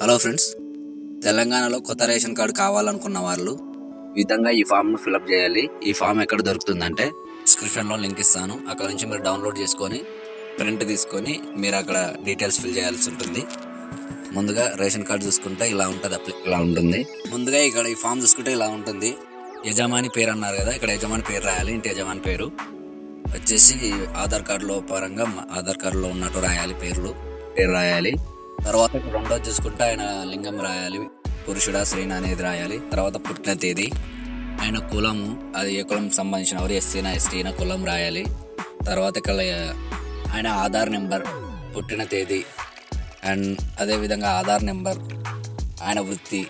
Hello friends, తెలంగాణలో కొత్త ration card కావాలనుకున్న వాళ్ళు ఈ విధంగా ఈ ఫామ్ను ఫిలప్ చేయాలి. ఈ ఫామ్ ఎక్కడ దొరుకుతుందంటే డిస్క్రిప్షన్లో లింక్ ఇస్తాను. అక్కడ నుంచి మీరు డౌన్లోడ్ చేసుకొని ప్రింట్ తీసుకొని మీరు అక్కడ డీటెయిల్స్ ఫిల్ చేయాల్సి ఉంటుంది. ముందుగా రేషన్ కార్డు చూసుకుంటే ఇలా ఉంటుంది. ముందుగా ఇక్కడ ఈ ఫామ్ చూసుకుంటే ఇలా ఉంటుంది. యజమాని పేరు అన్నారు కదా, ఇక్కడ యజమాని పేరు రాయాలి. ఇంటి యజమాని పేరు వచ్చేసి ఆధార్ కార్డులో ఉన్నట్టు రాయాలి. పేరు రాయాలి. తర్వాత రెండోది చూసుకుంటే ఆయన లింగం రాయాలి. పురుషుడా స్త్రీనా అనేది రాయాలి. తర్వాత పుట్టిన తేదీ, ఆయన కులము, అది ఏ కులం సంబంధించిన వారు, ఎస్సీనా ఎస్టీనా కులం రాయాలి. తర్వాత ఇక్కడ ఆయన ఆధార్ నెంబర్, పుట్టిన తేదీ అండ్ అదేవిధంగా ఆధార్ నెంబర్, ఆయన వృత్తి,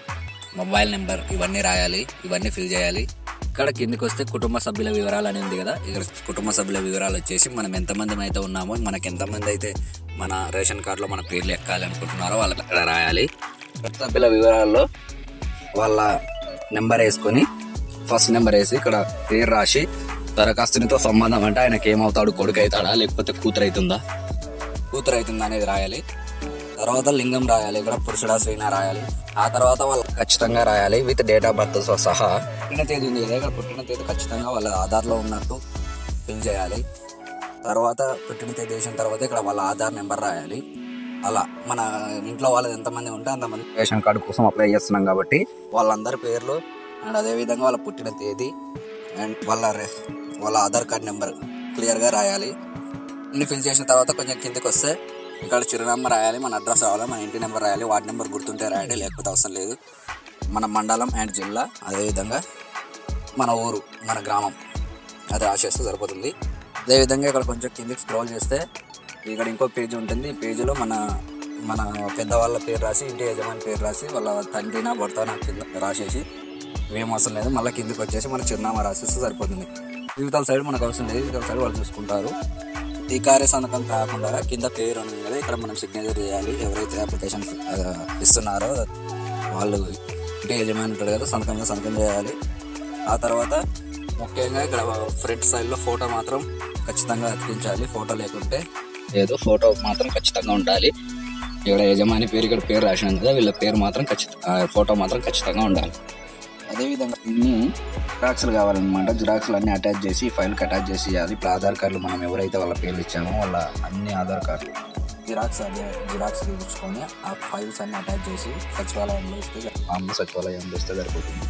మొబైల్ నెంబర్ ఇవన్నీ రాయాలి. ఇవన్నీ ఫిల్ చేయాలి. ఇక్కడ కిందికి వస్తే కుటుంబ సభ్యుల వివరాలు అని ఉంది కదా, ఇక్కడ కుటుంబ సభ్యుల వివరాలు వచ్చేసి మనం ఎంతమంది అయితే ఉన్నామో, మనకి ఎంతమంది అయితే మన రేషన్ కార్డులో మన పేర్లు ఎక్కాలి అనుకుంటున్నారో వాళ్ళకి అక్కడ రాయాలి. సభ్యుల వివరాల్లో వాళ్ళ నెంబర్ వేసుకొని ఫస్ట్ నెంబర్ వేసి ఇక్కడ పేరు రాసి దరఖాస్తునితో సంబంధం అంటే ఆయనకి ఏమవుతాడు, కొడుకు అవుతాడా లేకపోతే కూతురు అవుతుందా అనేది రాయాలి. తర్వాత లింగం రాయాలి. ఇక్కడ పురుషుడా స్త్రీనా రాయాలి. ఆ తర్వాత వాళ్ళు ఖచ్చితంగా రాయాలి విత్ డేట్ ఆఫ్ బర్త్ తో సహా. పుట్టిన తేదీ ఉంది కదా, ఇక్కడ పుట్టిన తేదీ ఖచ్చితంగా వాళ్ళ ఆధార్లో ఉన్నట్టు ఫిల్ చేయాలి. తర్వాత పుట్టిన తేదీ వేసిన తర్వాత ఇక్కడ వాళ్ళ ఆధార్ నెంబర్ రాయాలి. అలా మన ఇంట్లో వాళ్ళది ఎంతమంది ఉంటే అంతమంది రేషన్ కార్డు కోసం అప్లై చేస్తున్నాం కాబట్టి వాళ్ళందరి పేర్లు అండ్ అదేవిధంగా వాళ్ళ పుట్టిన తేదీ అండ్ వాళ్ళ ఆధార్ కార్డ్ నెంబర్ క్లియర్గా రాయాలి. ఇన్ని ఫిల్ చేసిన తర్వాత కొంచెం కిందకి వస్తే ఇక్కడ చిరునామా రాయాలి, మన అడ్రస్ రావాలి, మన ఇంటి నెంబర్ రాయాలి. వార్డ్ నెంబర్ గుర్తుంటే రాయాలి, లేకపోతే అవసరం లేదు. మన మండలం అండ్ జిల్లా, అదేవిధంగా మన ఊరు, మన గ్రామం అది రాసేస్తే సరిపోతుంది. అదేవిధంగా ఇక్కడ కొంచెం కిందకి స్క్రోల్ చేస్తే ఇక్కడ ఇంకో పేజీ ఉంటుంది. ఈ పేజీలో మన పెద్దవాళ్ళ పేరు రాసి, ఇంటి యజమాని పేరు రాసి, వాళ్ళ తండ్రినా భర్తనా కింద రాసేసి ఏం అవసరం లేదు. మళ్ళీ కిందకి వచ్చేసి మన చిరునామా రాసేస్తే సరిపోతుంది. యువతల సైడ్ మనకు అవసరం లేదు, యువతల సైడ్ వాళ్ళు చూసుకుంటారు. ఈ కార్య సంతకం కాకుండా కింద పేరు ఉంది కదా, ఇక్కడ మనం సిగ్నేచర్ చేయాలి. ఎవరైతే అప్లికేషన్ ఇస్తున్నారో వాళ్ళు ఇంటి యజమాని ఉంటాడు కదా, సంతకం చేయాలి. ఆ తర్వాత ముఖ్యంగా ఇక్కడ ఫ్రంట్ సైడ్లో ఫోటో మాత్రం ఖచ్చితంగా అతికించాలి. ఫోటో లేకుంటే ఏదో ఫోటో మాత్రం ఖచ్చితంగా ఉండాలి. ఇక్కడ యజమాని పేరు, ఇక్కడ పేరు రాసినాం కదా, వీళ్ళ పేరు మాత్రం ఫోటో మాత్రం ఖచ్చితంగా ఉండాలి. అదేవిధంగా ఇన్ని జిరాక్స్లు కావాలన్నమాట. జిరాక్స్లు అన్ని అటాచ్ చేసి ఫైల్కి అటాచ్ చేసి ఇవ్వాలి. ఇప్పుడు ఆధార్ కార్డులు మనం ఎవరైతే వాళ్ళ పేర్లు ఇచ్చామో వాళ్ళ అన్ని ఆధార్ కార్డులు జిరాక్స్ తీయించుకొని ఆ ఫైల్స్ అన్ని అటాచ్ చేసి సచివాలయంలో ఇస్తే సరిపోతుంది.